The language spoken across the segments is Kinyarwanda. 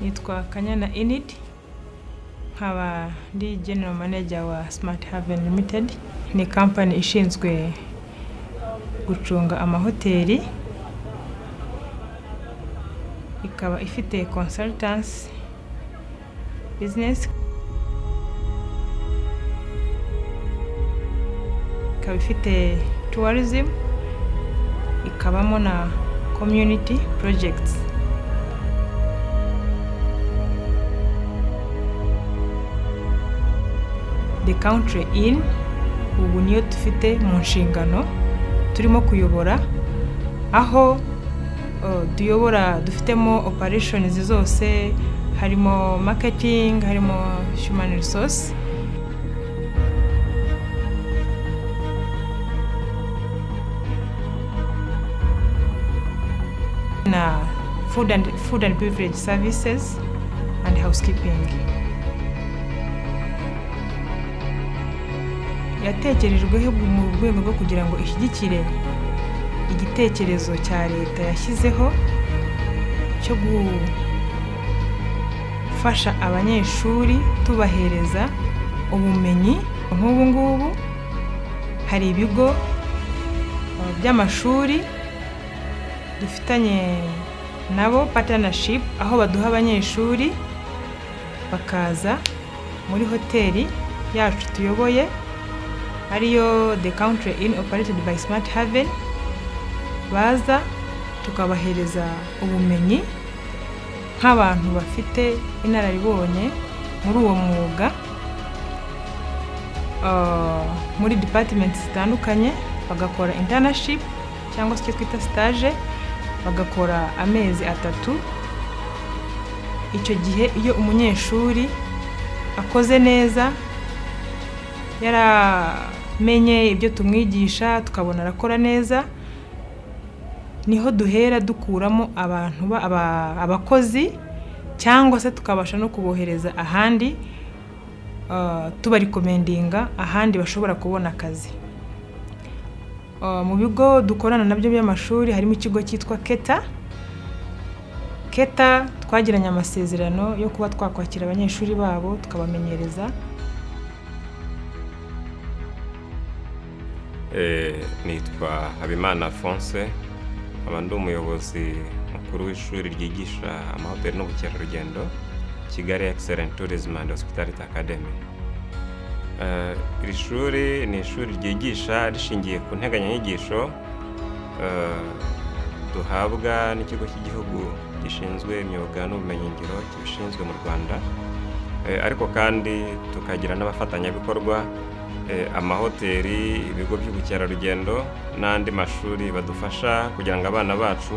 Nitwa Kanyana Enid, nkaba ndi General Manager wa Smart Haven Limited. Ni company ishinzwe gucunga amahoteli, ikaba ifite consultants business, ikaba ifite tourism, ikabamo na community projects. The country in ubu niyo dufite mu nshingano turimo kuyobora, aho duyobora dufitemo operations zose, harimo marketing, harimo human resource, na food and beverage services and housekeeping. Yatekerejweho mu rwego rwo kugira ngo ishyigikire igitekerezo cya leta yashyizeho cyo gufasha abanyeshuri tubahereza ubumenyi. Nk'ubu ngubu hari ibigo by'amashuri dufitanye nabo partnership, aho baduha abanyeshuri bakaza muri hoteli yacu tuyoboye, ariyo The Country Inn operated by Smart Haven. Baza tukabahereza ubumenyi nk'abantu bafite inararibonye muri uwo mwuga, muri departments zitandukanye, bagakora internship cyangwa se twita stage, bagakora amezi 3. Icyo gihe iyo umunyeshuri akoze neza, yaramenye ibyo tumwigisha, tukabona arakora neza, niho duhera dukuramo abantu abakozi, cyangwa se tukabasha no kubohereza ahandi, tubarekomendinga ahandi bashobora kubona akazi. Mu bigo dukorana nabyo by'amashuri harimo ikigo cyitwa KETHA. KETHA twagiranye amasezerano yo kuba twakwakira abanyeshuri babo tukabamenyereza. Nitwa Habimana Alphonse, nkaba ndi umuyobozi mukuru w'ishuri ryigisha amahoteli n'ubukerarugendo, Kigali Excellent Tourism and Hospitality Academy. Iri shuri ni ishuri ryigisha rishingiye ku nteganyanyigisho duhabwa n'ikigo cy'igihugu gishinzwe imyuga n'ubumenyingiro kibishinzwe mu Rwanda, ariko kandi tukagira n'abafatanyabikorwa, amahoteli, ibigo by'ubukerarugendo n'andi mashuri badufasha kugira ngo abana bacu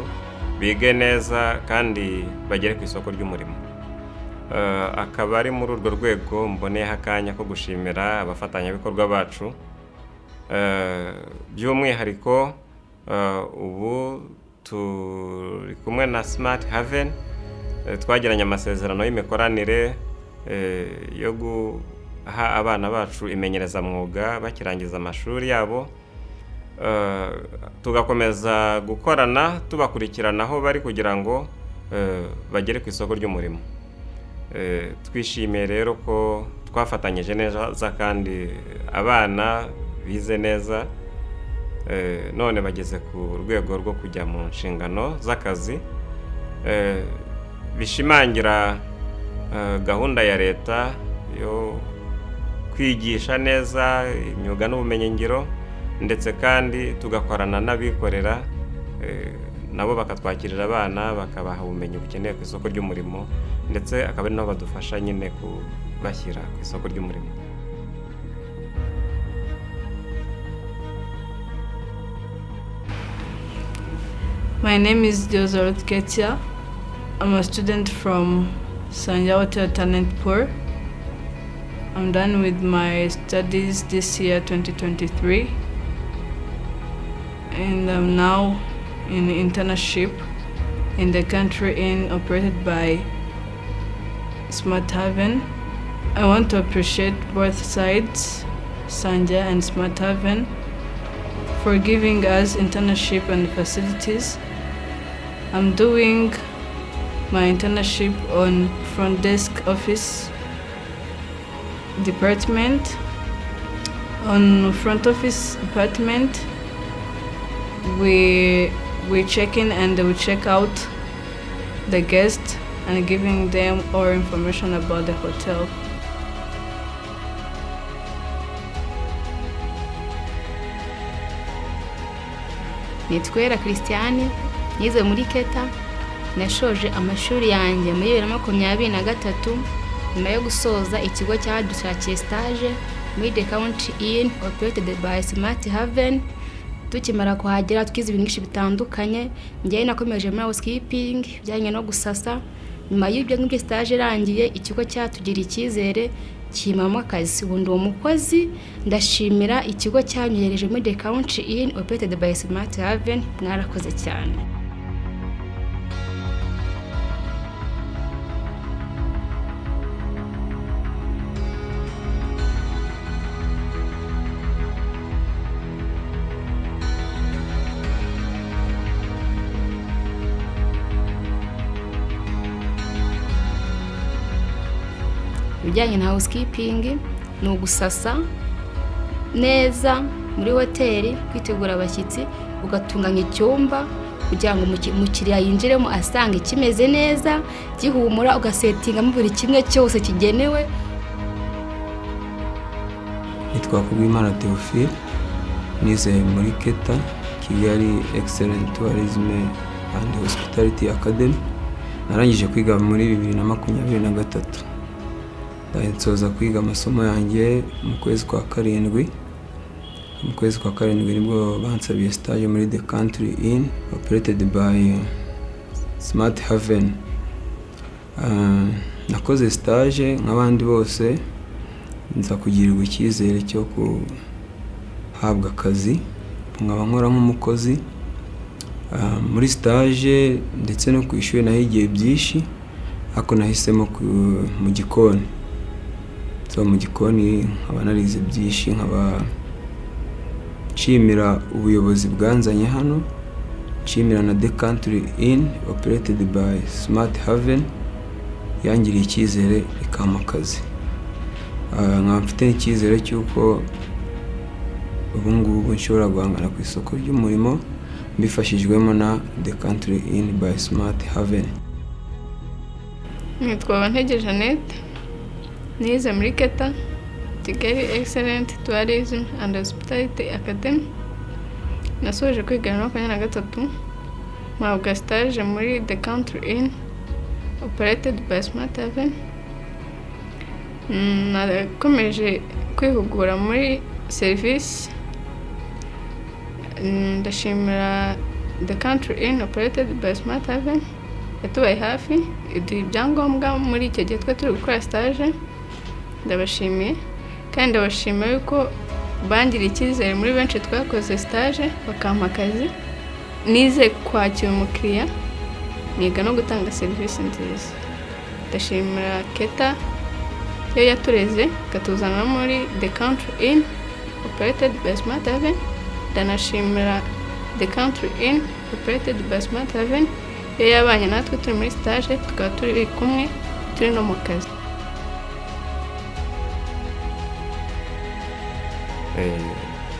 bige neza kandi bagere ku isoko ry'umurimo. Akaba ari muri urwo rwego mboneyeho akanya ko gushimira abafatanyabikorwa bacu, by'umwihariko ubu turi kumwe na Smart Haven. Twagiranye amasezerano y'imikoranire yo guha abana bacu imenyerezamwuga bakirangiza amashuri yabo, tugakomeza gukorana tubakurikirana aho bari kugira ngo bagere ku isoko ry'umurimo. Twishimiye rero ko twafatanyije neza kandi abana bize neza, none bageze ku rwego rwo kujya mu nshingano z'akazi, bishimangira gahunda ya leta yo kwigisha neza imyuga n'ubumenyingiro, ndetse kandi tugakorana n'abikorera, nabo bakatwakirira abana bakabaha ubumenyi bukeneye ku isoko ry'umurimo, ndetse akaba ari nabo badufasha nyine kubashyira ku isoko ry'umurimo. My name is KETHA. I'm a student from Sanja Hotel Talentpool. I'm done with my studies this year 2023, and I'm now in internship in the Country Inn operated by Smart Haven. I want to appreciate both sides, Sanja and Smart Haven, for giving us internship and facilities. I'm doing my internship on front desk office department. On front office department, we check in and we check out the guests and giving them all information about the hotel. Nitwera Christiane, nize muri KETHA, nashoje amashuri yanjye muri 2023 nyuma yo gusoza ikigo cyadushakiye stage muri the country in operated by Smart Haven. Tukimara kuhagera twize ibintu bitandukanye, njye nakomeje muri housekeeping byanye no gusasa. Nyuma y'ibyo ngibyo stage irangiye, ikigo cyatugira icyizere kimama akazi. Ubundi uwo mukozi ndashimira ikigo cyanyohereje muri the country in operated by Smart Haven. Mwarakoze cyane. Ibijyanye na housekeeping ni ugusasa neza muri hoteli, kwitegura abashyitsi, ugatunganya icyumba kugira ngo umukiriya yinjiremo asanga kimeze neza, gihumura, ugasetingamo buri kimwe cyose kigenewe. Nitwa Kubwimana Theophile, nize muri KETHA, Kigali Excellent Tourism and Hospitality Academy. Narangije kwiga muri 2023. Nsoza kwiga amasomo yanjye mu kwezi kwa karindwi. Mu kwezi kwa karindwi nibwo bansabiye stage muri the country in operated by Smart Haven. Nakoze stage nk'abandi bose, nza kugirirwa icyizere cyo kuhabwa akazi, nkaba nkora nk'umukozi. Muri stage ndetse no kwishuri nahigiye byinshi, ako nahisemo mu gikoni. So mu gikoni nkaba narize byinshi, nkaba nshimira ubuyobozi bwanzanye hano, nshimira na the country in operated by Smart Haven yangiriye icyizere ikampa akazi. Nkaba mfite icyizere cy'uko ubu ngubu nshobora guhangana ku isoko ry'umurimo mbifashijwemo na the country in by Smart Haven. Nitwa Amateka Jeannette, nize muri KETHA, Kigali Excellent Tourism and Hospitality Academy. Nasoje kwiga mu 2023, mpabwa stage muri the country in operated by Smart Haven. Nakomeje kwihugura muri service. Ndashimira the country in operated by Smart Haven, yatubaye hafi iduha ibyangombwa muri icyo gihe twe turi gukora stage. Ndabashimiye kandi ndabashima yuko bangiriye icyizere muri benshi twakoze stage bakampa akazi. Nize kwakira umukiriya, niga no gutanga serivisi nziza. Ndashimira KETHA yo yatureze katuzana muri the country in operated by Smart Haven. Ndanashimira the country in operated by Smart Haven yo yabanye natwe turi muri stage, tukaba turi kumwe turi no mu kazi.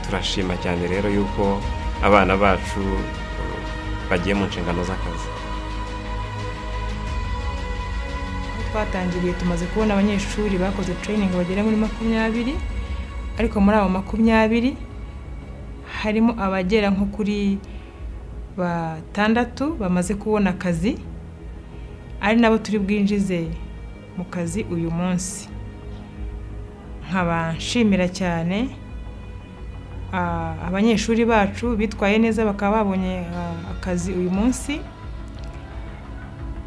Turashima cyane rero yuko abana bacu bagiye mu nshingano z'akazi. Twatangiriye tumaze kubona abanyeshuri bakoze training bagera muri 20, ariko muri abo 20 harimo abagera nko kuri 6 bamaze kubona akazi, ari nabo turi bwinjize mu kazi uyu munsi. Nkaba nshimira cyane abanyeshuri bacu bitwaye neza, bakaba babonye akazi uyu munsi,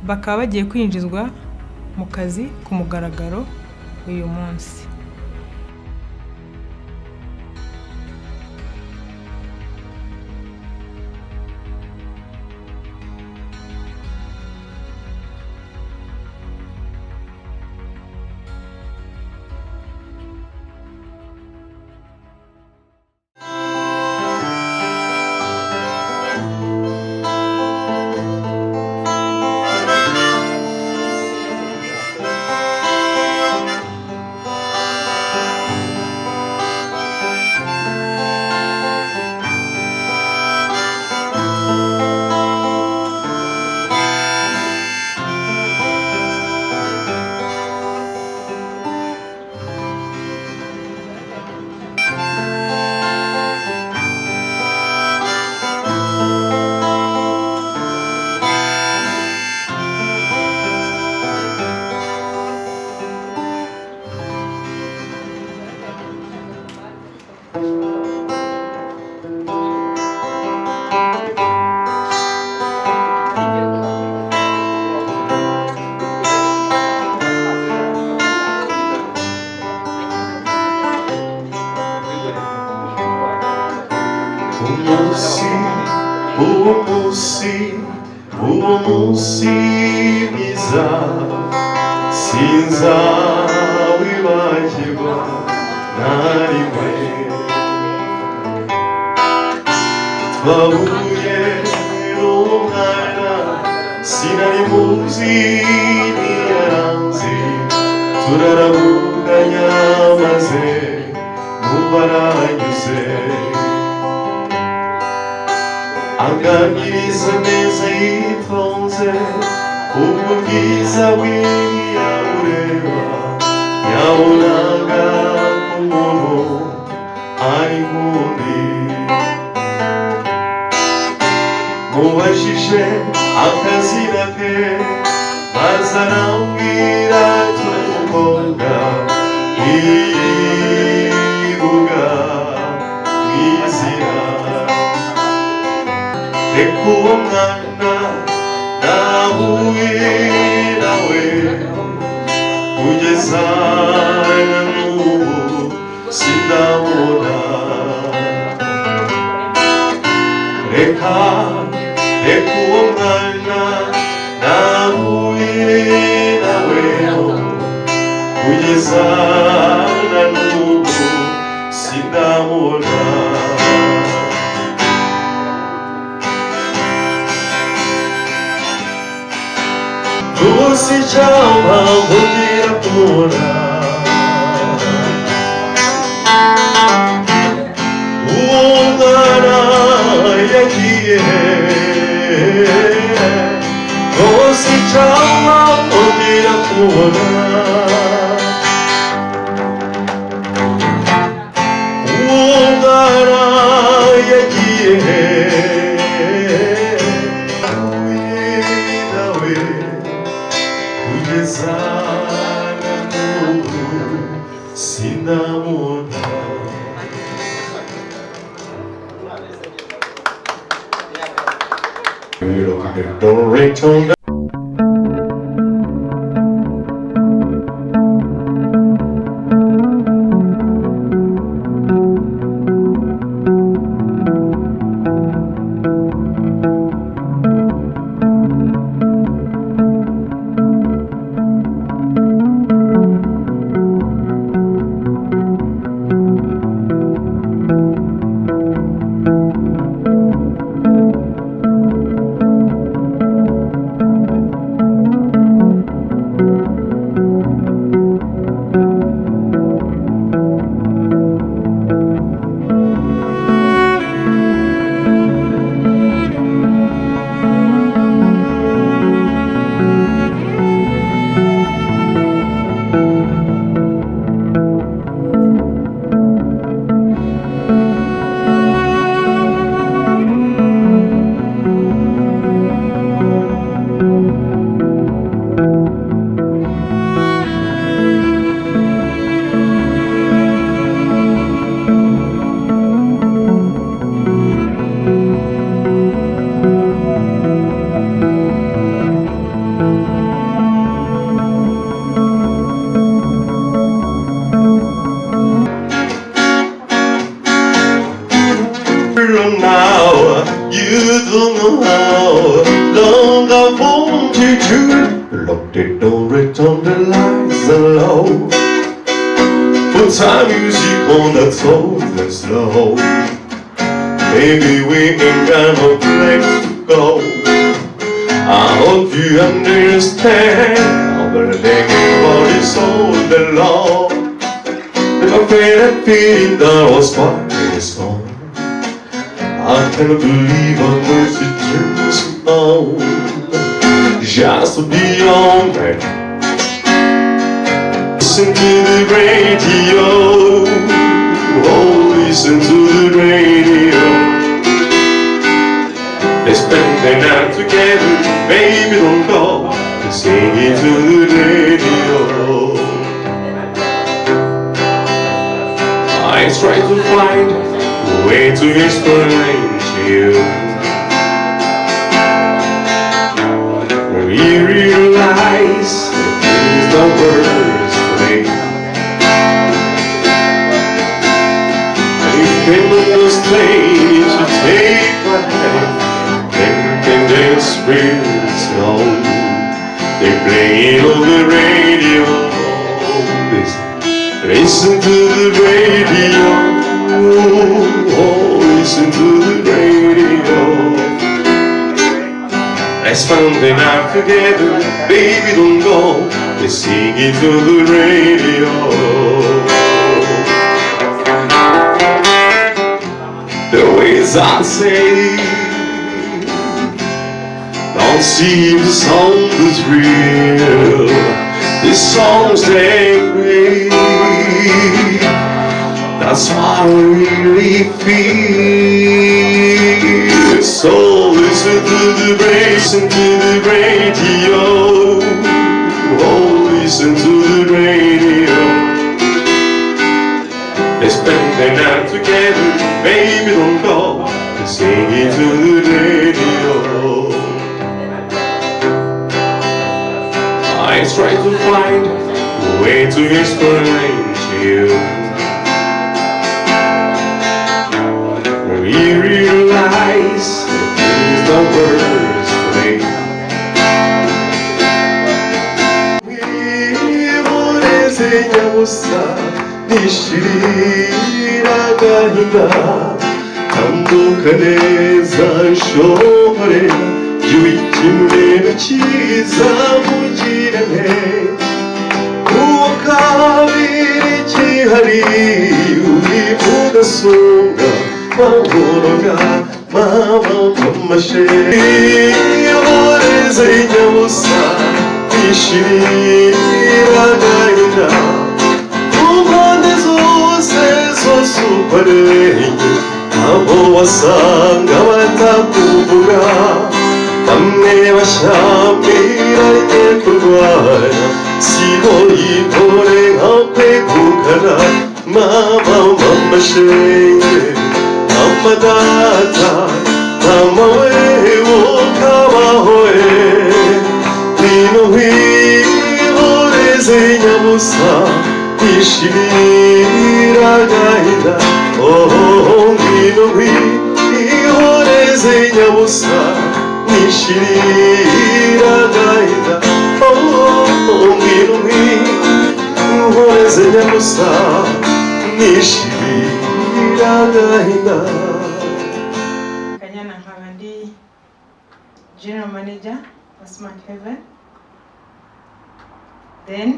bakaba bagiye kwinjizwa mu kazi ku mugaragaro uyu munsi. uwo munsi mwiza sinzawibagirwa na rimwe. Twahuye n'umwana sinari muzi ntiyaranzi, turaramukanya maze numva aranyuze, aganiriza neza yitonze ubwo bwiza bw'iyamureba, yabonaga umuntu ari nk'undi. Mubajije akazina ke maze arambwira tumukobwa ivuga mwizina. Reka uwo mwana nahuye nawe kugeza na n'ubu sindamubona. Reka uwo mwana nahuye nawe kugeza na n'ubu sindamubona. Ubu si cyangwa ngira kumubona, uwo mwana yagiye rwose cyangwa ngira kumubona, uwo mwana yagiye nawe kugeza na n'ubu sinamubona. Don't return. Now you don't know how long I've wanted you. Locked it, don't return the lights are low. Put time music on that's soft and slow. Maybe we ain't got no place to go. I hope you understand. I've been thinking about this all day long. Never felt that feeling that was why it's gone. I cannot believe how much it turns on. Just to be on that. Listen to the radio. Oh, listen to the radio. They spend the night together. Baby, don't go. They sing it to the radio. I try to find way to explain to you. We realize that things the words play. And you can understand to take my hand, then you can their spirits low. They play on the radio. Listen to the radio. Oh, listen to the radio. Let's spend the night together, baby, don't go. Let's sing it to the radio. The ways I say, don't see the song is real. These songs they play, that's what I really feel. So listen to the bass and to the radio. Oh, listen to the radio. Let's spend the night together, baby, don't go. Let's sing it to the radio. I try to find a way to explain to you. We realize that these the words for me. Imenyerezamwuga nishirira gahinda tambuka neza nshobore y'ikimero cyiza mugirane uwo kabiri kihari uri mudasunga mahoroga mama mamashe iyoreze nyabusa nishirira gahinda kumpande zose zose uparenge abo wasanga batakuvuga bamwe bashyamiranye kurwara sibo yitore nka kwegukana mama mama shenge mama data mama wewe ukabahoe hino hihoreze nyabusa nishirira gahinda oh hino hihoreze nyabusa nishirira gahinda oh hino hihoreze nyabusa nishirira gahinda. Kanyana nkaba ndi General Manager wa Smart Haven. Then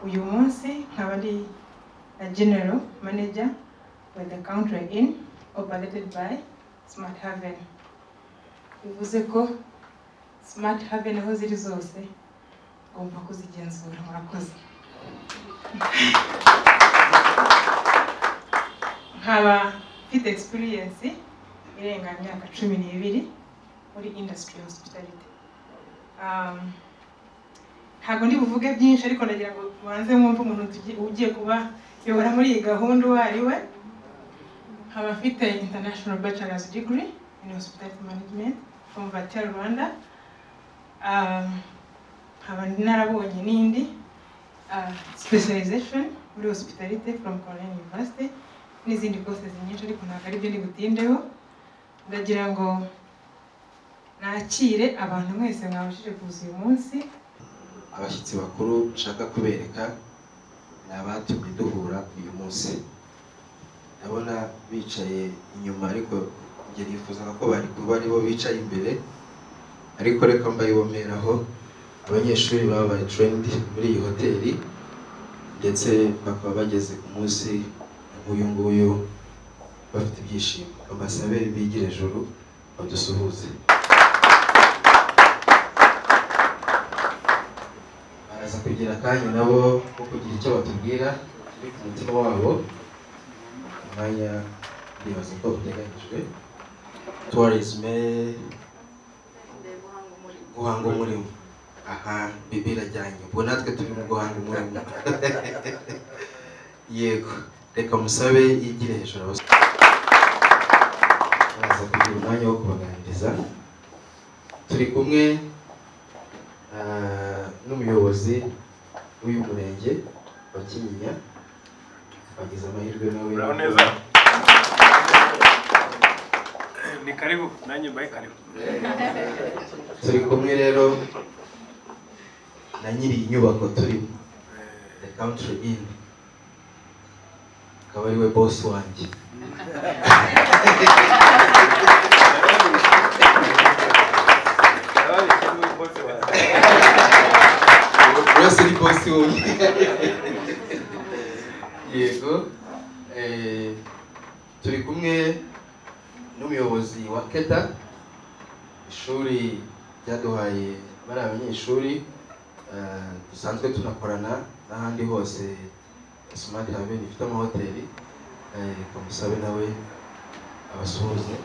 uyu munsi nkaba ndi a General Manager with the country in operated by Smart Haven. Bivuze ko Smart Haven aho ziri zose ugomba kuzigenzura. Murakoze. Nkaba mfite experience irenga imyaka 12 muri industry hospitality. Ntabwo ndi buvuge byinshi ariko ndagira ngo banze mwumve umuntu ugiye kuba yobora muri iyi gahunda uwo ari we. Nkaba mfite international bachelor's degree in hospitality management from Vatel Rwanda. Nkaba narabonye n'indi specialization muri hospitality from Cornell University n'izindi courses nyinshi ariko ntabwo ari byo ndi butindeho. Ndagira ngo nakire abantu mwese mwabashije kuza uyu munsi. Abashyitsi bakuru nshaka kubereka ni abatumye duhura uyu munsi. Ndabona bicaye inyuma ariko njye nifuzaga ko bari kuba aribo bicaye imbere, ariko reka mbayibomeraho. Abanyeshuri babaye trained muri iyi hoteli ndetse bakaba bageze ku munsi nk'uyu nguyu bafite ibyishimo. Ambasabe bigire ejuru badusuhuze. Baraza kugira akanya nabo ko kugira icyo batubwira kiri ku mutima wabo. Umwanya ndibaza ko uteganyijwe. Tourism guhanga umurimo. Aha birajyanye ubwo natwe turi mu guhanga umurimo. Yego, reka musabe yigire hejuru abasore. Baraza kugira umwanya wo kubaganiriza. Turi kumwe n'umuyobozi w'uyu murenge wa Kinyinya. Bagize amahirwe nawe ni karibu nanjye mbaye karibu. Turi kumwe rero na nyiri inyubako turi the country in, akaba ari we boss wanjye. Uretse ni boss wanjye. Yego, turi kumwe n'umuyobozi wa KETHA, ishuri ryaduhaye bari abanyeshuri dusanzwe tunakorana n'ahandi hose Smart Haven ifite amahoteli, kamusabe nawe abasuhuze.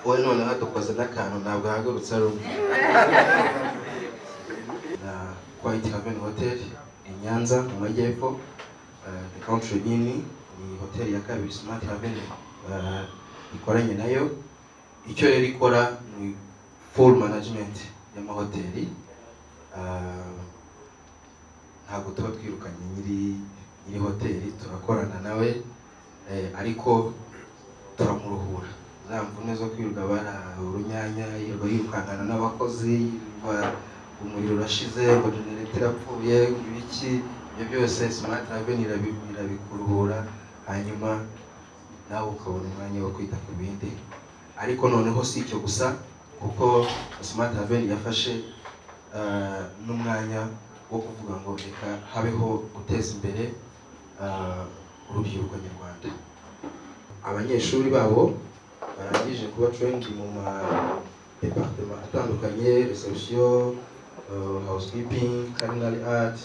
We noneho dukoze n'akantu ntabwo ahagurutse ari umwe. Na Quality Haven Hotel i Nyanza mu Majyepfo, the country in ni hoteli ya kabiri Smart Haven ikoranye nayo. Icyo rero ikora ni full management y'amahoteli. Ntabwo tuba twirukanye nyiri hoteli, turakorana nawe ariko turamuruhura za mvune zo kwiruka bara urunyanya, yirukankana n'abakozi, umuriro urashize, ngo generator irapfuye, ibiki ibyo byose Smart Haven irabikuruhura, hanyuma nawe ukabona umwanya wo kwita ku bindi. Ariko noneho si icyo gusa, kuko Smart Haven yafashe n'umwanya wo kuvuga ngo reka habeho guteza imbere urubyiruko nyarwanda. Abanyeshuri babo barangije kuba trained mu ma departement atandukanye, reception, housekeeping, culinary art,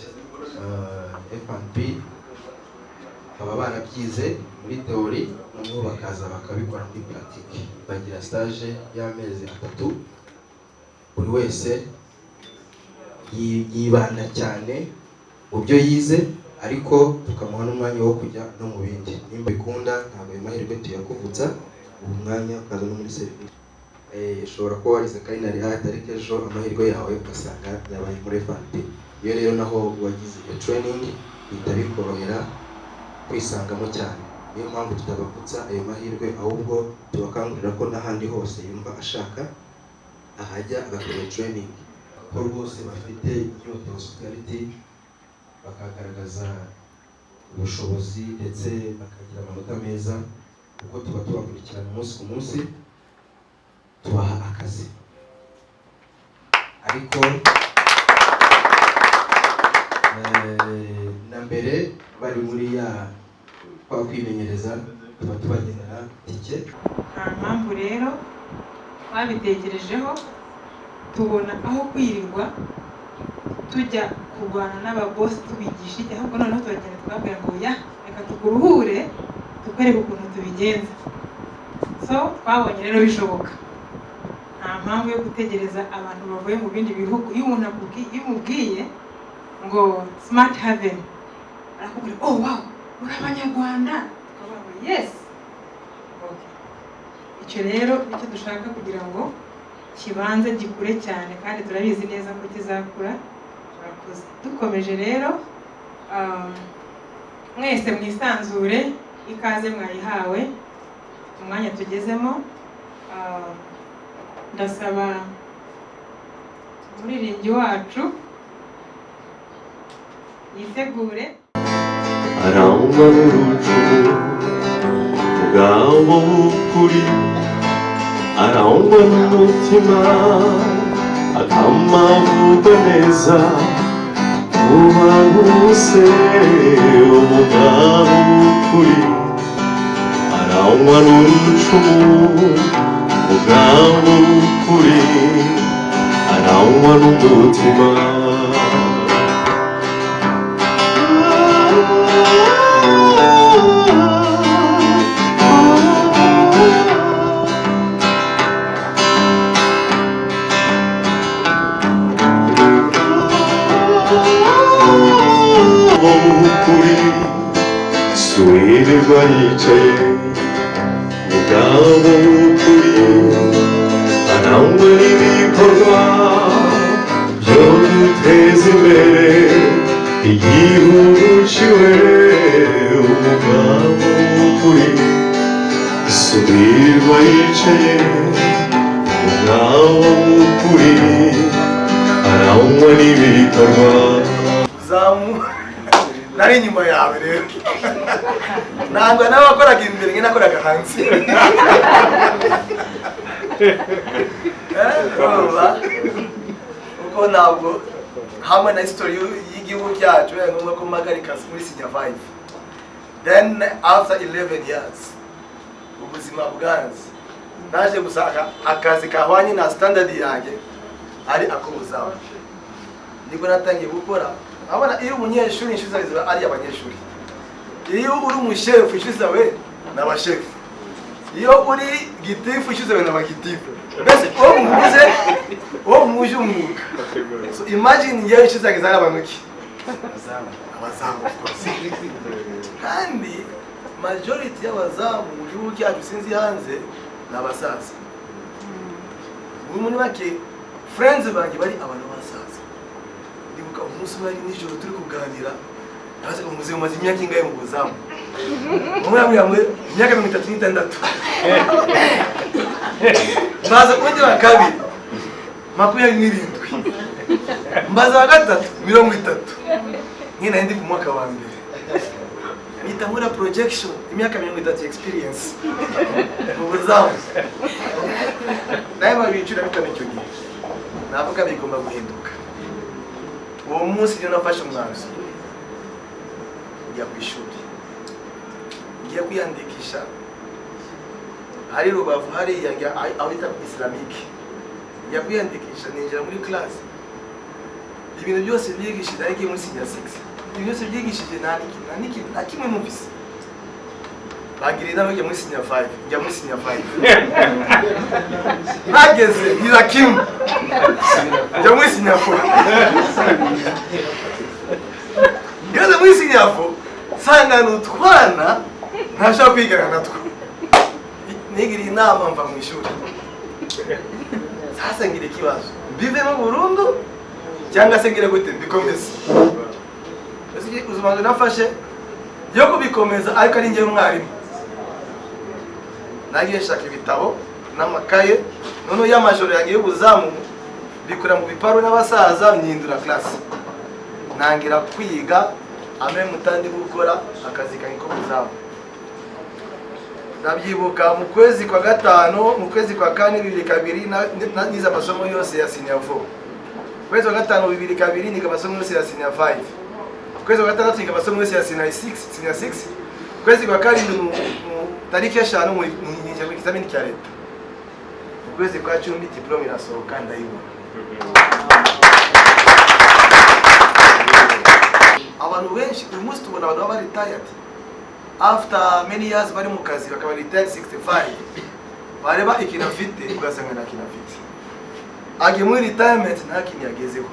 F&B, baba barabyize muri theory, noneho bakaza bakabikora muri pratique. Bagira stage y'amezi 3, buri wese yibanda cyane mu byo yize, ariko tukamuha n'umwanya wo kujya no mu bindi. Nimba bikunda ntabwo ayo mahirwe tuyakuvutsa, ubu mwanya ukaza no muri service. Ushobora kuba warize culinary art ariko ejo amahirwe yawe ugasanga yabaye muri F&B. Iyo rero naho wagize iyo training bihita bikorohera kwisangamo cyane. Niyo mpamvu tutabavutsa ayo mahirwe, ahubwo tubakangurira ko n'ahandi hose yumva ashaka ahajya agakora training. Ko rwose bafite inyota hospitality, bakagaragaza ubushobozi ndetse bakagira amanota meza, kuko tuba tubakurikirana umunsi ku munsi, tubaha akazi. Ariko na mbere bari muri ya kwa kwimenyereza tuba tubagenera tike. Nta mpamvu rero babitekerejeho, tubona aho kwirirwa tujya kurwana n'ababosi tubigisha iki, ahubwo noneho turagenda twabwira ngo ya reka tukuruhure tukwereke ukuntu tubigenza. So twabonye rero bishoboka, nta mpamvu yo gutegereza abantu bavuye mu bindi bihugu. Iyo umuntu umubwiye ngo Smart Haven, arakubwira oh wow uri abanyarwanda, tukavuga ngo yes. Icyo rero nicyo dushaka kugira ngo kibanze gikure cyane, kandi turabizi neza ko kizakura. Turakoze. Dukomeje rero, mwese mwisanzure, ikaze mwayihawe umwanya tugezemo. Ndasaba umuririmbyi wacu yitegure. arangwa n'urukundo bwabo bukuri, arangwa n'umutima akamavuga neza, ubanuse umugabo w'ukuri, arangwa n'urucumu ubwabo bukuri, arangwa n'umutima. Suwirirwa yicaye mugabo w'ukuri, arangwa n'ibikorwa byo guteza imbere igihugu ciwe, umugabo yirirwa yicaye umwabo w'ukuri arangwa n'ibikorwa zamu nari inyuma yawe rero ntabwo n'abakoraga imbere nge nakoraga hanze kuko ntabwo hamwe na history y'igihugu cyacu bibaye ngombwa ko mpagarika muri senior 5 then after 11 years ubuzima bwanze naje gusanga akazi kahwanye na standard yanjye ari akubuzaho nibwo natangiye gukora abana iyo umunyeshuri inshuti zawe ari abanyeshuri iyo uri umushefu inshuti zawe n'abashefu iyo uri gitifu inshuti zawe n'abagitifu mbese uwo muje umwuga so imagine ngewe inshuti zanjye zari abantu ki abazamu of course kandi majority y'abazamu mu gihugu cyacu sinzi hanze n'abasaza muri make friends banjye bari abantu basaza ndibuka umunsi wari nijoro turi kuganira hasi umuze umaze imyaka ingahe mu buzamu umwe yamwe imyaka 36 mbaza undi wa kabiri 27 mbaza wa gatatu 30 nkina ndi ku mwaka wa mbere nitangura projection imyaka 30 experience mu buzamu naye babicira bitane cyo gihe navuga bigomba guhinduka uwo munsi niyo nafashe umwanzuro njya ku ishuri ngiye kwiyandikisha hari Rubavu hari aho bita Islamique njya kwiyandikisha ninjira muri class ibintu byose byigishije ariko muri senior 6 ibintu byose byigishije nta kimwe numvise bagirira inama njya muri senior 5 njya muri senior 5 nageze ira kimwe njya muri senior 4 ngeze muri senior 4 sanga n'utwana ntashaka kwigana natwo nigiriye inama mva mu ishuri sasa ngire ikibazo mbivemo burundu cyangwa se ngire gute mbikomeze ubuzima nafashe yo kubikomeza ariko ari njye umwarimu nagiye nshaka ibitabo n'amakaye noneho y'amajoro yagiye ubuzamu bikora mu biparo n'abasaza myindura classe nangira kwiga ame mutandi gukora akazi kanjye ko buzamu ndabyibuka mu kwezi kwa gatano mu kwezi kwa kane 2002 niza amasomo yose ya senior 4 kwezi kwa gatano 2002 niga amasomo yose ya senior 5 kwezi kwa gatandatu niga amasomo yose ya senior 6 kwezi kwa karindwi mu tariki ya 5 mu kizamini cya leta mu kwezi kwa 10 diplome irasohoka ndayibona abantu benshi uyu munsi tubona abantu baba retired after many years bari mu kazi bakaba retired 65 bareba ikintu afite ugasanga nta kintu afite agiye muri retirement nta kintu yagezeho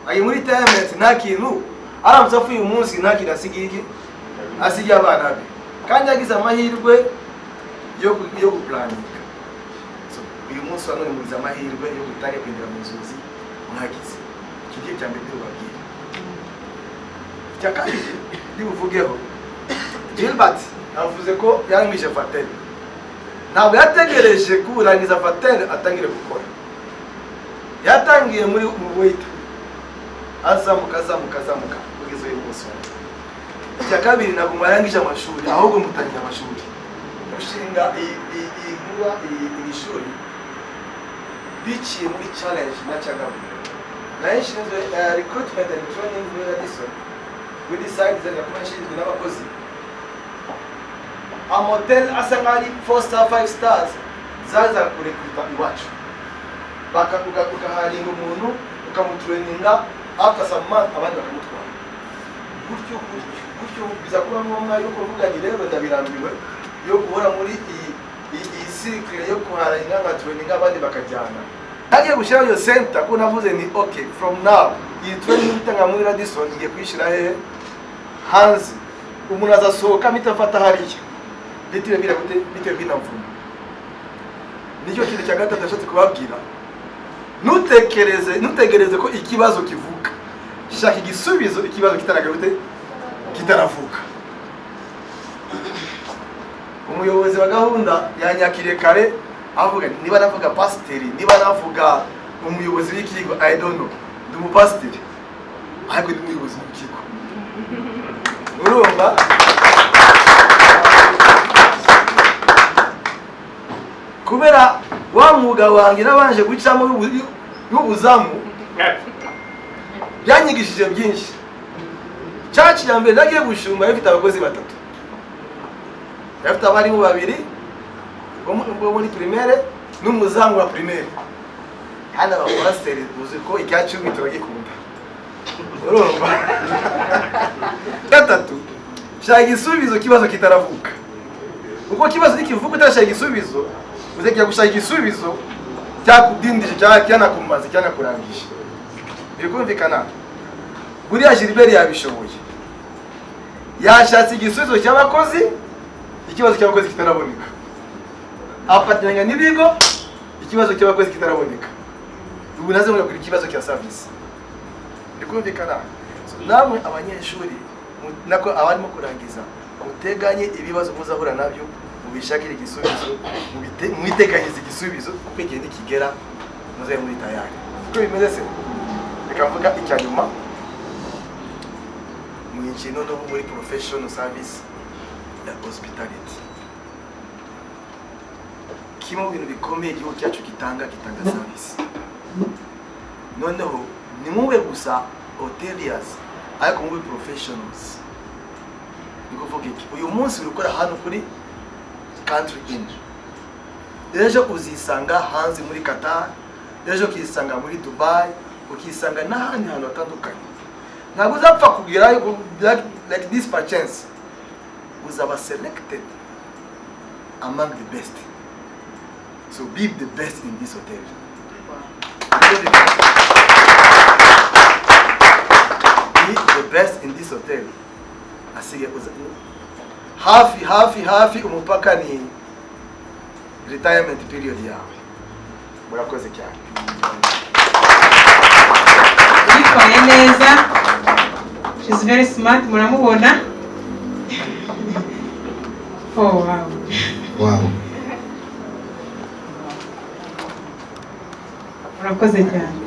agiye muri retirement nta kintu aramutse apfuye uyu munsi nta kintu asigiye abana be kandi yagize amahirwe yo guplaninga so uyu munsi wa none mugize amahirwe yo gutangira kwinjira mu nzozi mwagize icyo gihe cya mbere ndibabwira icya kabiri ndibuvugeho Gilbert avuze ko yarangije fateri ntabwo yategereje kurangiza fateri atangire gukora yatangiye muri wait azamuka kugeza uyu munsi icya kabiri ntabwo yarangije amashuri ahubwo mutangiye amashuri gushinga iyi shuri biciye muri challenge na Chagabo nashinzwe recruitment and training muri Radisson we decided that akoresheje n'abakozi amotel asangari 4 star 5 stars zaza kurekruta iwacu bakaharinga umuntu ukamutraininga after some month abandi bakamutwara gutyo biza kuba ngombwa yo kuvuga ni rero ndabirambiwe yo guhora muri iyi cycle yo kuharinga nka traininga abandi bakajyana nagiye gushyiraho iyo center ko navuze ni okay from now iyi training bitanga muri Radisson ngiye kwishira hehe hanze umuntu azasohoka mitafata hariya bitiwe binamvuma nicyo kintu cya gatatu ndashatse kubabwira ntutegereze ko ikibazo kivuka shaka igisubizo ikibazo kitaravuka umuyobozi wa gahunda yanyakiriye kare avuga niba navuga pasiteri, niba navuga umuyobozi w'ikigo, I don't know, ndi umupasiteri ariko ndi umuyobozi w'ikigo. Urumva kubera wa mwuga wanjye nabanje gucamo y'ubuzamu byanyigishije byinshi. Church ya mbere nagiye gushumba ifite abakozi batatu, yafite abarimu babiri bo muri primaire n'umuzamu wa primaire. Hana abapasiteri uzi ko icya cumi turagikunda. Urumva gatatu shaka igisubizo kibazo kitaravuka, uko kibazo nikivuka utashaka igisubizo uzajya gushaka igisubizo cyakudindije cyanakumaze cyanakurangije. Birikumvikana? Buriya Gilbert yabishoboye, yashatse igisubizo cy'abakozi, ikibazo cy'abakozi kitaraboneka, afatanya n'ibigo, ikibazo cy'abakozi kitaraboneka. Ubu naze mugakora ikibazo cya service. Birikumvikana? Namwe abanyeshuri nako abarimo kurangiza muteganye ibibazo muzahura nabyo, mubishakire igisubizo, mwiteganyize igisubizo kuko igihe nikigera muzaye muri tayari. Uko bimeze se reka mvuga icya nyuma mu nkino no muri professional service ya hospitality. Kimwe mu bintu bikomeye igihugu cyacu gitanga service. Noneho ni mube gusa hoteliers ariko mube professionals. Niko vuga iki, uyu munsi uri gukora hano kuri country in, ejo uzisanga hanze muri Qatar, ejo ukisanga muri Dubai, ukisanga n'ahandi hantu hatandukanye. Ntabwo uzapfa kugira like this per chance, uzaba selected among the best. So be the best in this hotel. Be the best in this hotel. Asige hafi umupaka ni retirement period yawe. Murakoze cyane. Yitwaye neza. She's very smart, muramubona? Oh wow. Wow. Murakoze cyane.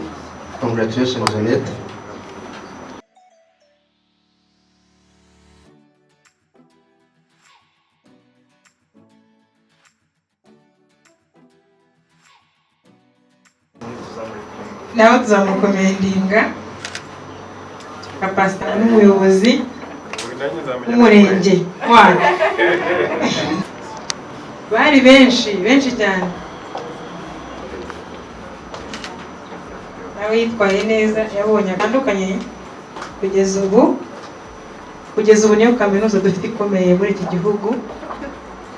Congratulations, Jeanette. Nawe tuzamukomendinga kapasita n'umuyobozi w'umurenge wacu. Bari benshi cyane. Nawe yitwaye neza, yabonye atandukanye kugeza ubu niyo kaminuza dufite ikomeye muri iki gihugu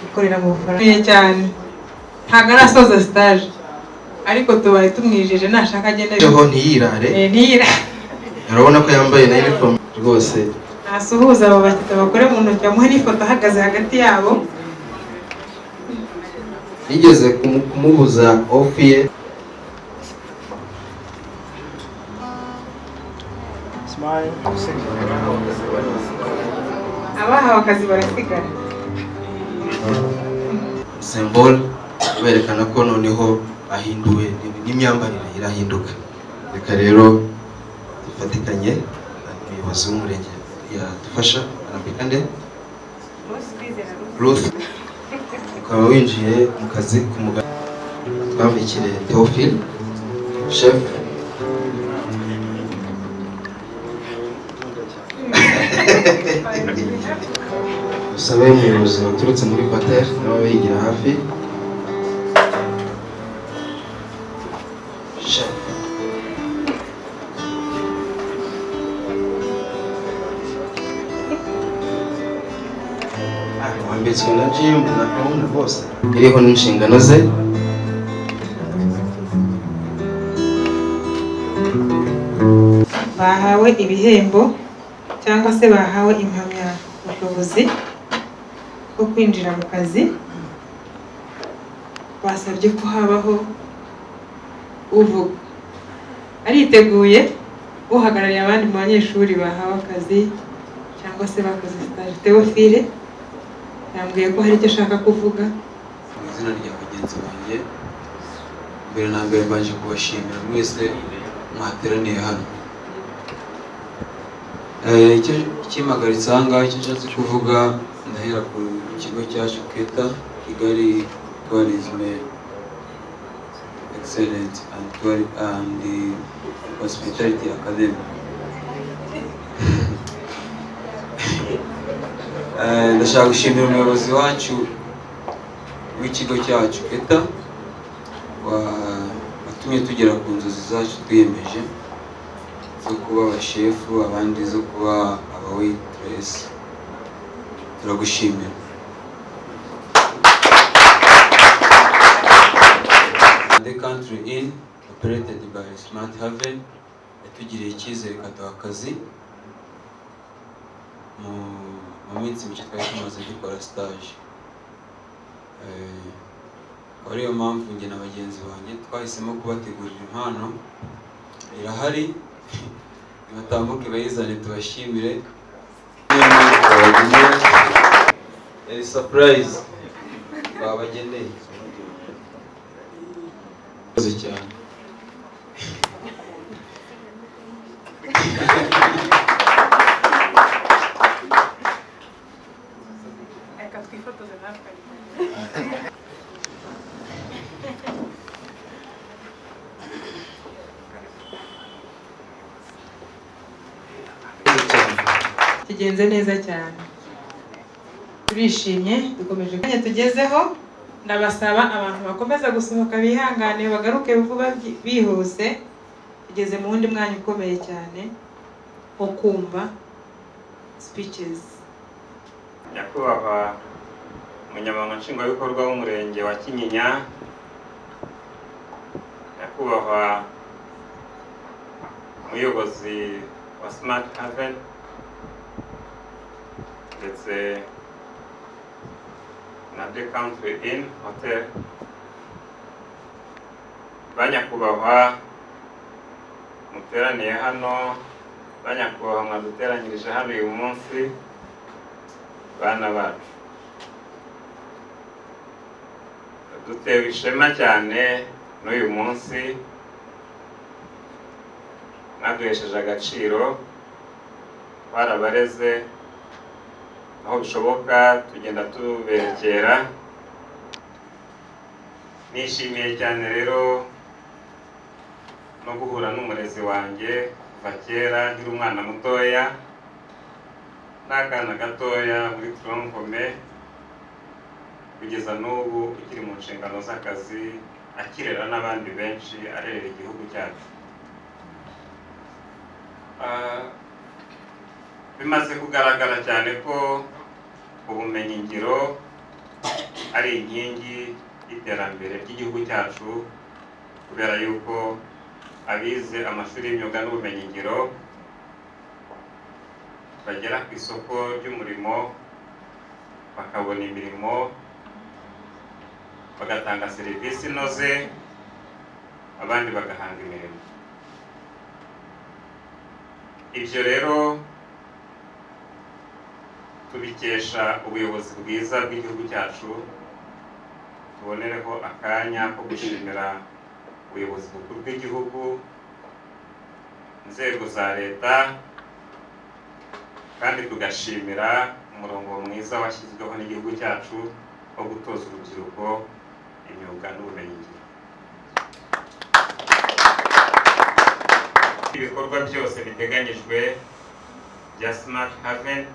ikorera mu Bufaransa cyane. Ntabwo arasoza stage ariko tubaye tumwijeje nashaka agenda cyo ntiyirare. Urabona ko yambaye na uniform rwose. Asuhuza abo bakita bakore mu ntoki, amuha n'ifoto ahagaze hagati yabo. Nigeze kumubuza off ye. Smile. Abahawe akazi barasigara. Symbol berekana ko noneho ahinduwe n'imyambarire irahinduka. Reka rero dufatikanye umuyobozi w'umurenge yadufasha arambikande Ruth, ukaba winjiye mu kazi k'umugabo twambikire Theophile chef. Usabe umuyobozi waturutse muri Pater nawe yigira hafi. Wambitswe na gym na gahunda bose iriho n'inshingano ze. Bahawe ibihembo cyangwa se bahawe impamyabushobozi bwo kwinjira mu kazi. Basabye ko habaho uvuga ariteguye uhagarariye abandi mu banyeshuri bahawe akazi cyangwa se bakoze stage. Theophile yambwiye ko hari icyo ashaka kuvuga. Mu izina rya bagenzi banjye, mbere na mbere mbanje kubashimira mwese mwateraniye hano. Icyo kimagaritse aha ngaha, icyo nshatse kuvuga, ndahera ku kigo cyacu KETHA, Kigali Tourism Excellent and Hospitality Academy. Ndashaka gushimira umuyobozi wacu w'ikigo cyacu KETHA watumye tugera ku nzozi zacu twiyemeje zo kuba abashefu, abandi zo kuba aba waitress. Turagushimira. The country in operated by Smart Haven yatugiriye icyizere ikaduha akazi mu minsi mike twari tumaze dukora stage. Ariyo mpamvu njye na bagenzi banjye twahisemo kubategurira impano. Irahari, nibatambuke bayizane tubashimire. Yari surprise babageneye. Murakoze cyane. Kigenze neza cyane, turishimye, dukomeje kanya tugezeho. Ndabasaba abantu bakomeza gusohoka bihangane bagaruke vuba bihuse. Tugeze mu wundi mwanya ukomeye cyane wo kumva speeches. Nyakubahwa umunyamabanga nshingwabikorwa w'umurenge wa Kinyinya, nyakubahwa umuyobozi wa Smart Haven, ndetse na The Country Inn Hotel, banyakubahwa muteraniye hano, banyakubahwa mwaduteranyirije hano uyu munsi, bana bacu, dutewe ishema cyane n'uyu munsi, mwaduhesheje agaciro, twarabareze aho bishoboka tugenda tuberekera. Nishimiye cyane rero no guhura n'umurezi wanjye kuva kera nkiri umwana mutoya, n'akana gatoya muri tronkome, kugeza n'ubu ukiri mu nshingano z'akazi, akirera n'abandi benshi, arerera igihugu cyacu. Bimaze kugaragara cyane ko ubumenyi ngiro ari inkingi y'iterambere ry'igihugu cyacu, kubera yuko abize amashuri y'imyuga n'ubumenyi ngiro bagera ku isoko ry'umurimo, bakabona imirimo, bagatanga serivisi inoze, abandi bagahanga imirimo. Ibyo rero tubikesha ubuyobozi bwiza bw'igihugu cyacu. Tubonereho akanya ko gushimira ubuyobozi bukuru bw'igihugu, inzego za leta, kandi tugashimira umurongo mwiza washyizweho n'igihugu cyacu wo gutoza urubyiruko imyuga n'ubumenyingiro. Ibikorwa byose biteganyijwe bya Smart Haven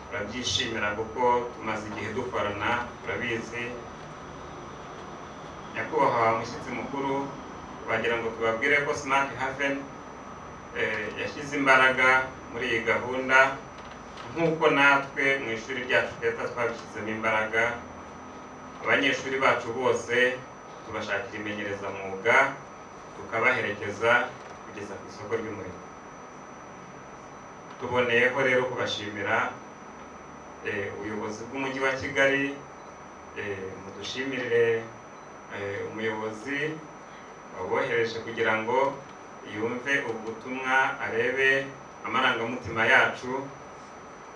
turabyishimira kuko tumaze igihe dukorana, turabizi. Nyakubahwa mushyitsi mukuru, bagira ngo tubabwire ko Smart Haven yashyize imbaraga muri iyi gahunda, nk'uko natwe mu ishuri ryacu KETHA twabishyizemo imbaraga. Abanyeshuri bacu bose tubashakira imenyerezamwuga, tukabaherekeza kugeza ku isoko ry'umurimo. Tuboneyeho rero kubashimira ubuyobozi bw'umujyi wa Kigali, mudushimire umuyobozi wabohereje kugira ngo yumve ubutumwa, arebe amarangamutima yacu,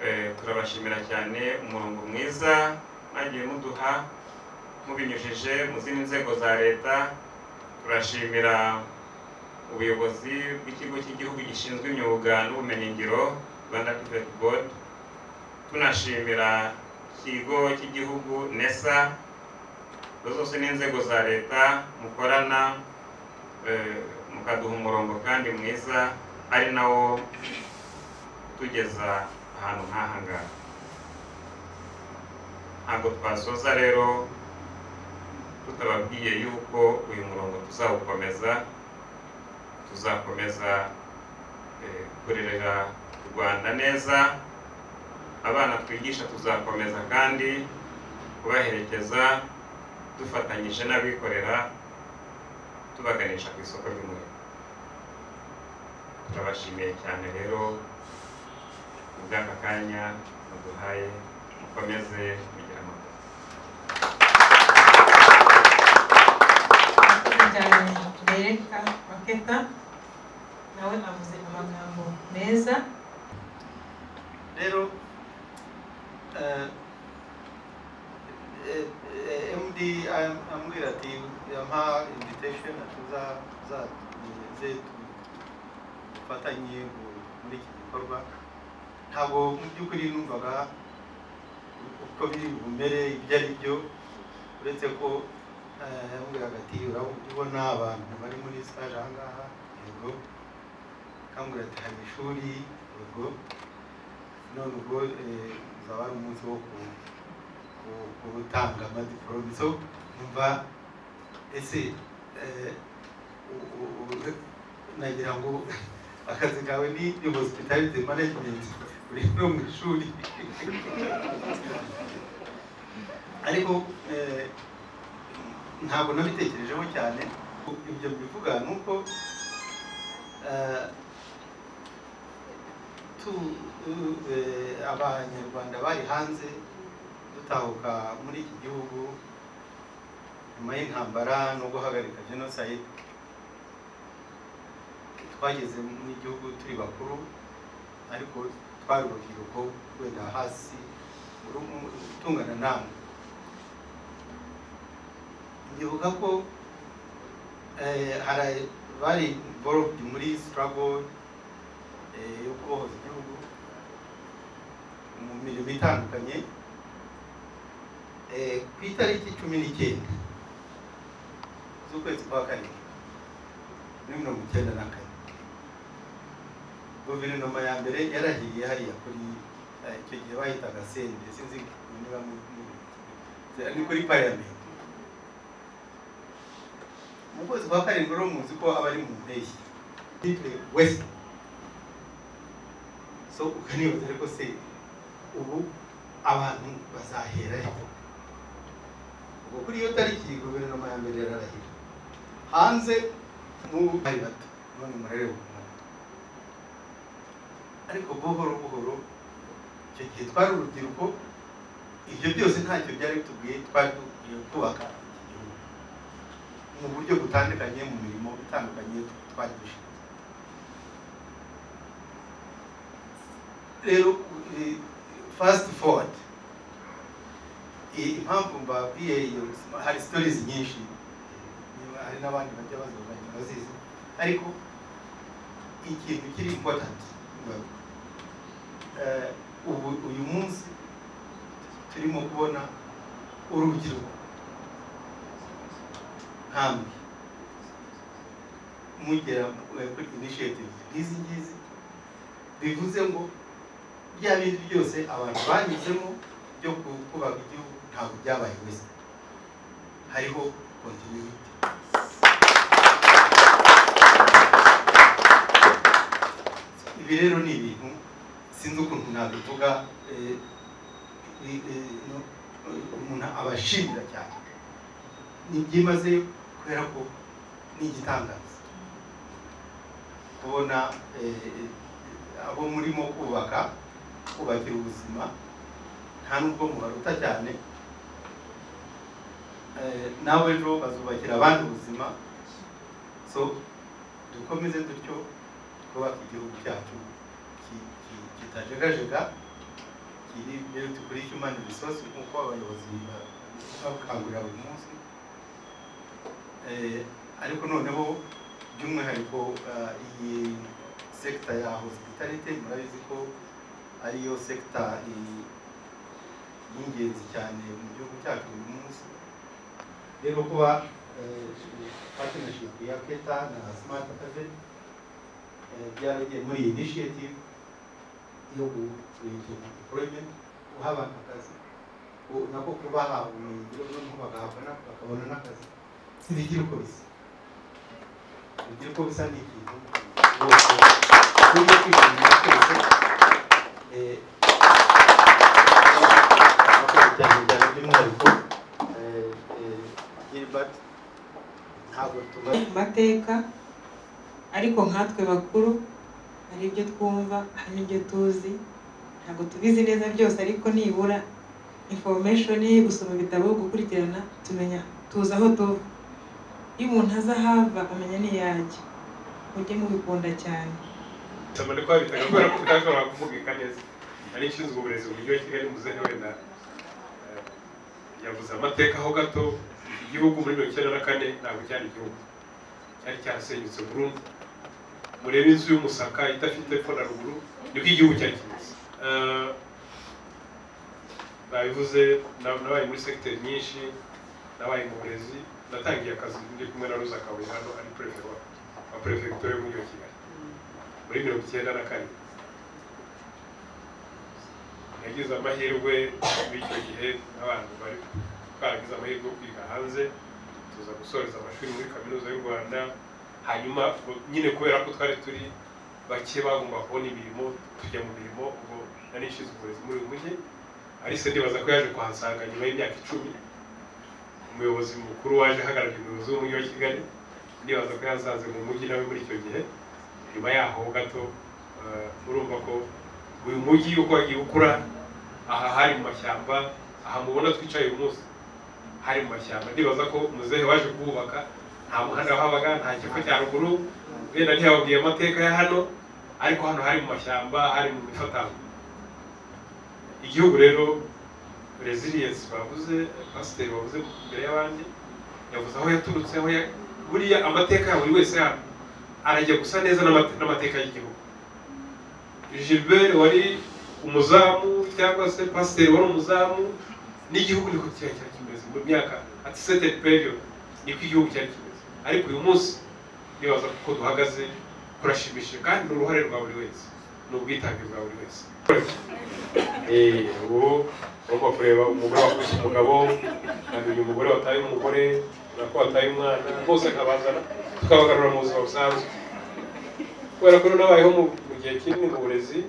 turabashimira cyane umurongo mwiza mwagiye muduha mubinyujije mu zindi nzego za leta. Turashimira ubuyobozi bw'ikigo cy'igihugu gishinzwe imyuga n'ubumenyingiro Rwanda TVET Board. Tunashimira ikigo cy'igihugu NESA. Zose n'inzego za leta mukorana mukaduha umurongo kandi mwiza ari nawo tugeza ahantu nk'aha ngaha. Ntabwo twasoza rero tutababwiye yuko uyu murongo tuzakomeza kurerera u Rwanda neza. Abana twigisha tuzakomeza kandi kubaherekeza dufatanyije n'abikorera tubaganisha ku isoko ry'umurimo. Turabashimiye cyane rero ubw'aka kanya muduhaye, mukomeze kugira amahoro. cyane Amateka wa KETHA nawe avuze amagambo meza. Rero MD ambwira ati yampa invitation atuze dufatanye muri iki gikorwa. Ntabwo mu by'ukuri numvaga uko biri bumere ibyo ari byo, uretse ko yambwiraga ati urabona abantu bari muri stage aha ngaha, yego. Akambwira ati hari ishuri, yego. None ubwo uzaba ari umunsi wo gutanga amadiporome. So numva ese nagira ngo akazi kawe ni hospitality management uri no mu ishuri. Ariko ntabwo nabitekerejeho cyane. Ibyo bivuga nuko abanyarwanda bari hanze dutahuka muri iki gihugu nyuma y'intambara no guhagarika genocide, twageze mu gihugu turi bakuru ariko twari urubyiruko wenda hasi tungana namwe. Ndibuka ko bari involved muri struggle yo kubohoza igihugu mu mirimo itandukanye. Ku itariki 19 z'ukwezi kwa kane muri 1994 guverinoma ya mbere yarahiye hariya kuri icyo gihe bahitaga sende, sinzi niba ni kuri parliament. Mu kwezi kwa karindwi rero muzi ko abari mu mpeshyi west. So ukanibaza ariko se ubu abantu bazahera he? Ubwo kuri iyo tariki guverinoma ya mbere yararahira hanze mu bari bato, none murareba. Ariko buhoro buhoro icyo gihe twari urubyiruko, ibyo byose ntacyo byari bitubwiye. Twari dukwiye kubaka igihugu mu buryo butandukanye, mu mirimo itandukanye twari dushinzwe. Rero fast forward, impamvu mbabwiye hari stories nyinshi, hari n'abandi bajya bazizi, ariko ikintu kiri important uyu munsi turimo kubona urubyiruko nkamwe mugera kuri initiative nk'izi ngizi, bivuze ngo bya bindi byose abantu banyuzemo byo kubaka igihugu ntabwo byabaye wese, hariho continuity. Ibi rero ni ibintu sinzi ukuntu nabivuga, umuntu abashimira cyane. Ni byimaze kubera ko ni igitangaza kubona abo murimo kubakira ubuzima, nta nubwo mubaruta cyane, nawe ejo bazubakira abandi ubuzima. So dukomeze dutyo twubaka igihugu cyacu kitajegajega, iri built kuri human resource nk'uko abayobozi bakangurira buri munsi, ariko noneho by'umwihariko iyi sekta ya hospitality murabizi ko ariyo sekta y'ingenzi cyane mu gihugu cyacu buri munsi. Rero kuba partnership ya KETHA na Smart Academy byaragiye muri iyi initiative yo gukurikira employment, guha abantu akazi, nako kubaha ubumenyingiro noneho bakabona n'akazi. Sibigira uko bisa, bigira uko bisa ni ikintu bose tujye kwishimira twese. cyane cyane by'umwihariko Gilbert ntabwo tumaze amateka, ariko nkatwe bakuru hari ibyo twumva, hari n'ibyo tuzi, ntabwo tubizi neza byose, ariko nibura information, gusoma ibitabo, gukurikirana, tumenya tuzi aho tuva. Iyo umuntu aza hava amenya n'iyajya, mujye mubikunda cyane. Samane kwa bitaga kubera ko tutashobora kuvugika neza. Ari nshinzwe uburezi mu mujyi wa Kigali, muzehe wenda yavuze amateka ho gato. Igihugu muri 1994 ntabwo cyari igihugu, cyari cyarasenyutse burundu. Murebe inzu y'umusaka idafite epfo na ruguru, niko igihugu cyari kimeze. Babivuze, nabaye muri secteur nyinshi, nabaye mu burezi, natangiye akazi ndi kumwe na Rosa Kabuye hano ari prefect wa prefecture y'umujyi wa Kigali muri 1994. Yagize amahirwe b'icyo gihe n'abantu bari baragize amahirwe yo kwiga hanze, tuza gusoreza amashuri muri kaminuza y'u Rwanda. Hanyuma nyine kubera ko twari turi bake bagomba kubona imirimo, tujya mu mirimo. Ubwo nari nshinzwe uburezi muri uyu mujyi, Alice ndibaza ko yaje kuhasanga nyuma y'imyaka 10. Umuyobozi mukuru waje hagarariye umuyobozi w'umujyi wa Kigali, ndibaza ko yasanze mu mujyi nawe muri icyo gihe. Nyuma yaho gato urumva ko uyu mujyi uko wagiye ukura, aha hari mu mashyamba, aha mubona twicaye uyu munsi hari mu mashyamba. Ndibaza ko muzehe waje kubaka, nta muhanda wahabaga, nta kigo cya ruguru, wenda ntiyababwiye amateka ya hano, ariko hano hari mu mashyamba, hari mu mifatano. Igihugu rero resilience bavuze, pasiteri bavuze imbere y'abandi, yavuze aho yaturutse, aho buriya amateka ya buri wese hano arajya gusa neza n'amateka y'igihugu. Gilbert wari umuzamu cyangwa se pasiteri wari umuzamu, n'igihugu niko cyari kimeze mu myaka at certain period, niko igihugu cyari kimeze. Ariko uyu munsi nibaza ko duhagaze kurashimishije, kandi n'uruhare rwa buri wese, n'ubwitange bwa buri wese. Ubu urumva kureba umugore wakubise umugabo, namenye umugore wataye umugore, nako wataye umwana, bose nkabazana tukabagarura mu buzima busanzwe. Kubera ko nabayeho mu gihe kinini mu burezi,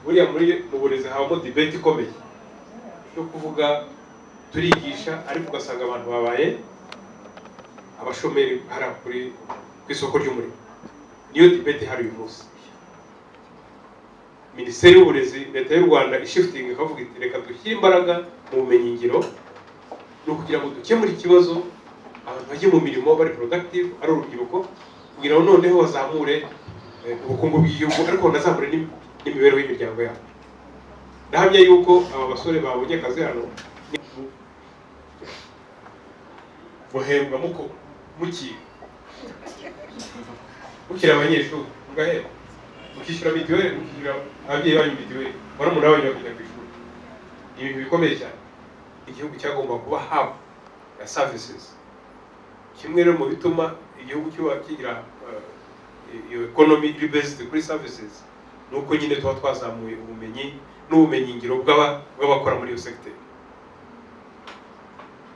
buriya mu burezi habamo debate ikomeye yo kuvuga turigisha, ariko ugasanga abantu babaye abashomeri hari ku isoko ry'umurimo. Niyo debate hari uyu munsi. Minisiteri y'uburezi, leta y'u Rwanda ishifting ikavuga iti reka dushyire imbaraga mu bumenyingiro, no kugira ngo dukemure ikibazo, abantu bajye mu mirimo bari productive, ari urubyiruko, kugira ngo noneho bazamure ubukungu bw'igihugu, ariko banazamure n'imibereho y'imiryango yabo. Ndahamya yuko aba basore babonye akazi hano guhembwa mukiri abanyeshuri, mugahembwa, mukishyura mitiweli, mukishyura ababyeyi banyu mitiweli, barumuna banyu bakajya ku ishuri. Ni ibintu bikomeye cyane. Igihugu cyagomba kuba hub ya services. Kimwe rero mu bituma igihugu kigira iyo economy iri based kuri services, nuko nyine tuba twazamuye ubumenyi n'ubumenyingiro bw'abakora muri iyo sector.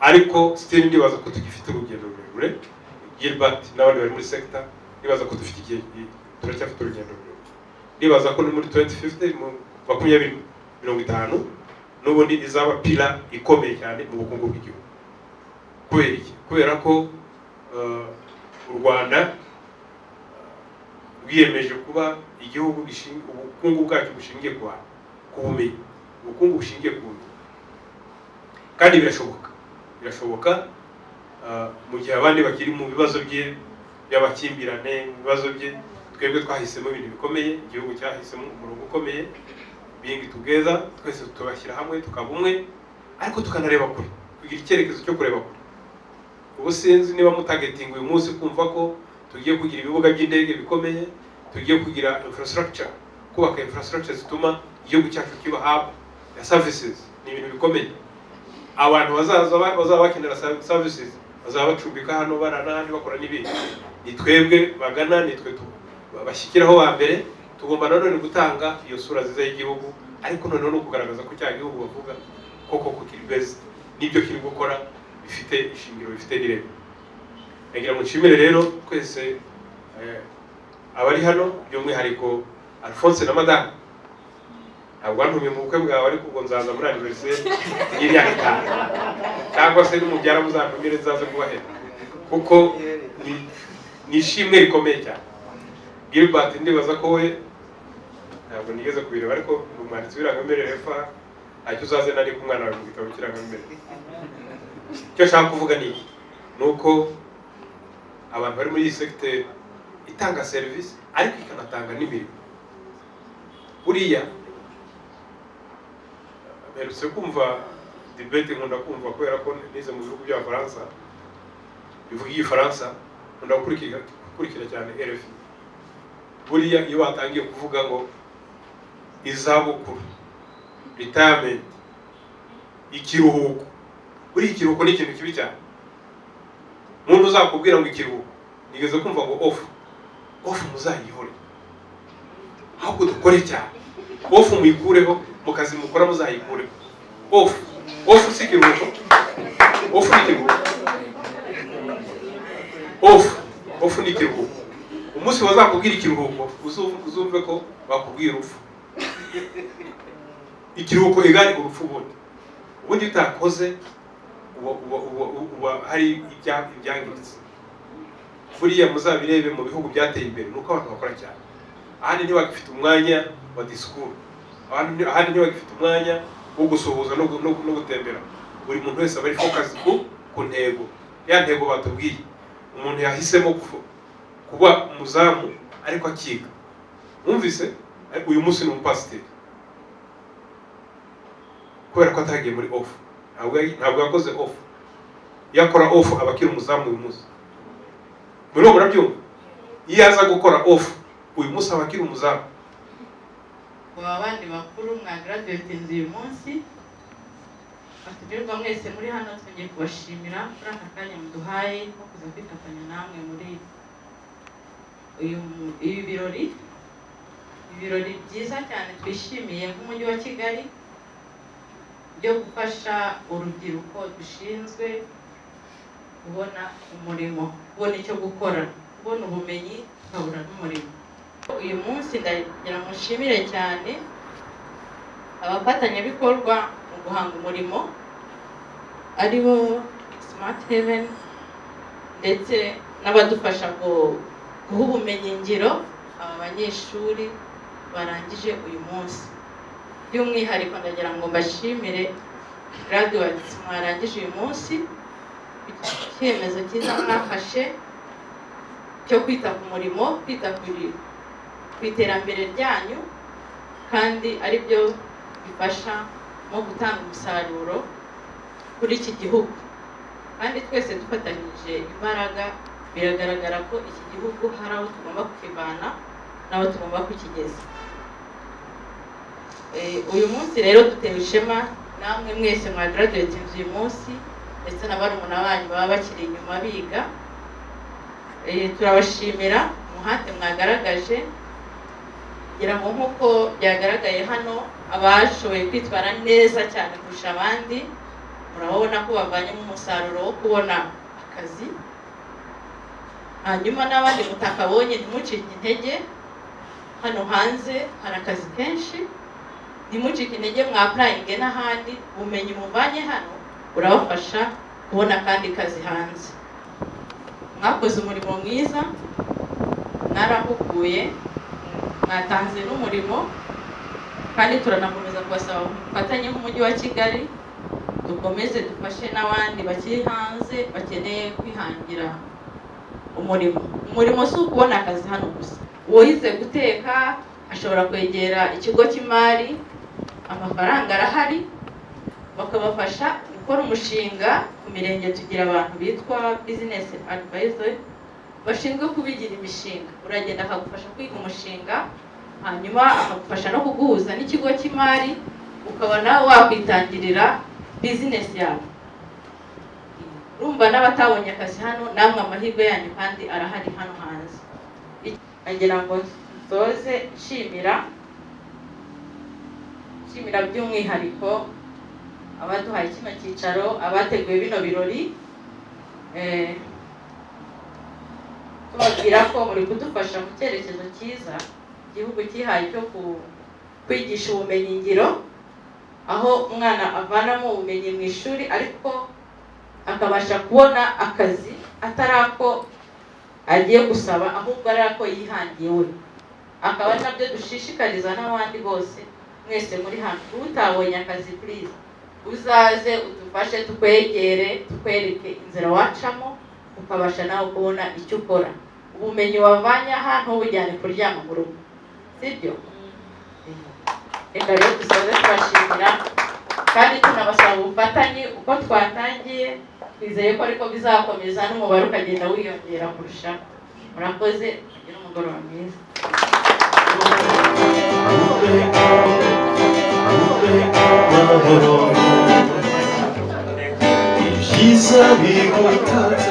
Ariko still ndibaza ko tugifite urugendo rurerure. Gilbert n'abandi bari muri sector, ndibaza ko dufite igihe turacyafite urugendo rurerure. Ndibaza ko muri 2050 n'ubundi izaba pila ikomeye cyane mu bukungu bw'igihugu. Kubera iki? Kubera ko u Rwanda rwiyemeje kuba igihugu ubukungu bwacyo bushingiye ku bumenyi, ubukungu bushingiye ku bumenyi. Kandi birashoboka mu gihe abandi bakiri mu bibazo by'abakimbirane, mu bibazo bye, twebwe twahisemo ibintu bikomeye, igihugu cyahisemo umurongo ukomeye. being together, twese tubashyira hamwe tukaba umwe, ariko tukanareba kure, kugira icyerekezo cyo kureba kure. Ubu sinzi niba mutagetinga uyu munsi kumva ko tugiye kugira ibibuga by'indege bikomeye, tugiye kugira infrastructure, kubaka infrastructure zituma igihugu cyacu kiba hub ya services. Ni ibintu bikomeye. Abantu bazaba bakenera services, bazaba bacumbika hano n'ahandi bakora n'ibindi. Ni twebwe bagana, ni twe bashyikiraho ba mbere, tugomba nanone gutanga iyo sura nziza y'igihugu, ariko noneho no kugaragaza ko cya gihugu bavuga koko kiri beza n'ibyo kiri gukora bifite ishingiro, bifite n'ireme. Nagira ngo nshimire rero twese abari hano, by'umwihariko Alphonse na Madame. Ntabwo wantumye mu bukwe bwawe, ariko ubwo nzaza muri anniversaire y'imyaka 5, cyangwa se n'umubyara muzantumire nzaze kubahera, kuko ni ishimwe rikomeye cyane. Gilbert ndibaza ko we ntabwo nigeze kubireba, ariko umwanditsi w'irangamimerere fa ntacyo uzaze nari ku mwana wawe mu gitabo cy'irangamimerere. Icyo nshaka kuvuga ni uko abantu bari muri iyi secteur itanga service ariko ikanatanga n'imirimo. Buriya mperutse kumva debate, nkunda kumva kubera ko nize mu bihugu by'Abafaransa bivuga igifaransa, nkunda gukurikira cyane RFI. Buriya iyo batangiye kuvuga ngo izabukuru, retirement, ikiruhuko, buriya ikiruhuko ni ikintu kibi cyane. Umuntu uzakubwira ngo ikiruhuko, nigeze kumva ngo off muzayihore, ahubwo dukore cyane. Off muyikureho, mu kazi mukora muzayikureho. Off si ikiruhuko, off ni ikiruhuko, off ni ikiruhuko. Umunsi bazakubwira ikiruhuko, uzumve ko bakubwira urupfu. Ikiruhuko igari urupfu ubundi utakoze uba hari ibyangiritse. Buriya muzabirebe mu bihugu byateye imbere, nuko abantu bakora cyane. Ahandi ntibagifite umwanya wa discours, ahandi ntibagifite umwanya wo gusuhuza no gutembera. Buri muntu wese aba ari focus ku ntego, ya ntego batubwiye. Umuntu yahisemo kuba umuzamu ariko akiga. Mwumvise uyu munsi ni umupasiteri kubera ko atagiye muri off. Ntabwo yakoze off. Yakora off abakira umuzamu uyu munsi. Muri murabyumva? Iyo aza gukora off uyu munsi abakira umuzamu. Abandi bakuru mwa graduates uyu munsi, batugirirwa mwese muri hano, twongeye kubashimira kuri aka kanya muduhaye no kuza kwifatanya namwe muri ibi birori byiza cyane twishimiye nk'umujyi wa Kigali byo gufasha urubyiruko dushinzwe kubona umurimo, kubona icyo gukora, kubona ubumenyi, tukabura n'umurimo. Uyu munsi ndagira ngo nshimire cyane abafatanyabikorwa mu guhanga umurimo aribo Smart Haven, ndetse n'abadufasha guha ubumenyi ngiro aba banyeshuri barangije uyu munsi. By'umwihariko ndagira ngo mbashimire graduates mwarangije uyu munsi, icyemezo cyiza mwafashe cyo kwita ku murimo, kwita ku iterambere ryanyu, kandi ari byo bifasha mu gutanga umusaruro kuri iki gihugu. Kandi twese dufatanyije imbaraga, biragaragara ko iki gihugu hari aho tugomba kukivana n'aho tugomba kukigeza. Uyu munsi rero dutewe ishema namwe mwese mwa graduates uyu munsi, ndetse na barumuna banyu baba bakiri inyuma biga. Turabashimira umuhate mwagaragaje, ngira ngo nk'uko byagaragaye hano, abashoboye kwitwara neza cyane kurusha abandi murabona ko bavanyemo umusaruro wo kubona akazi. Hanyuma n'abandi mutakabonye ntimucike intege, hano hanze hari akazi kenshi, ntimucike intege, mwaprayinge n'ahandi. Ubumenyi muvanye hano urabafasha kubona kandi kazi hanze. Mwakoze umurimo mwiza, mwarahuguye, mwatanze n'umurimo, kandi turanakomeza kubasaba mufatanye nk'umujyi wa Kigali, dukomeze dufashe n'abandi bakiri hanze bakeneye kwihangira umurimo. Umurimo si ukubona akazi hano gusa. Uwize guteka ashobora kwegera ikigo cy'imari amafaranga arahari, bakabafasha gukora umushinga. Ku mirenge tugira abantu bitwa business advisor bashinzwe kubigira imishinga. Uragenda akagufasha kwiga umushinga, hanyuma akagufasha no kuguhuza n'ikigo cy'imari, ukaba nawe wakwitangirira business yawe. Urumva n'abatabonye akazi hano, namwe amahirwe yanyu kandi arahari hano hanze. Agira ngo nsoze nshimira by'umwihariko abaduhaye kino cyicaro, abateguye bino birori, tubabwira ko muri kudufasha mu cyerekezo cyiza igihugu cyihaye cyo kwigisha ubumenyi ngiro, aho umwana avanamo ubumenyi mu ishuri ariko akabasha kubona akazi atari ako agiye gusaba, ahubwo ari ako yihangiye we. Akaba nabyo dushishikariza n'abandi bose mwese muri hano, utabonye akazi please uzaze udufashe, tukwegere, tukwereke inzira wacamo, ukabasha nawe kubona icyo ukora. Ubumenyi wavanye aha ntubujyane kuryama mu rugo, sibyo? Reka rero dusoze tubashimira kandi tunabasaba ubufatanye. Uko twatangiye twizeye ko ariko bizakomeza n'umubare ukagenda wiyongera kurushaho. Murakoze, mugire umugoroba mwiza. Ibyiza bigutatse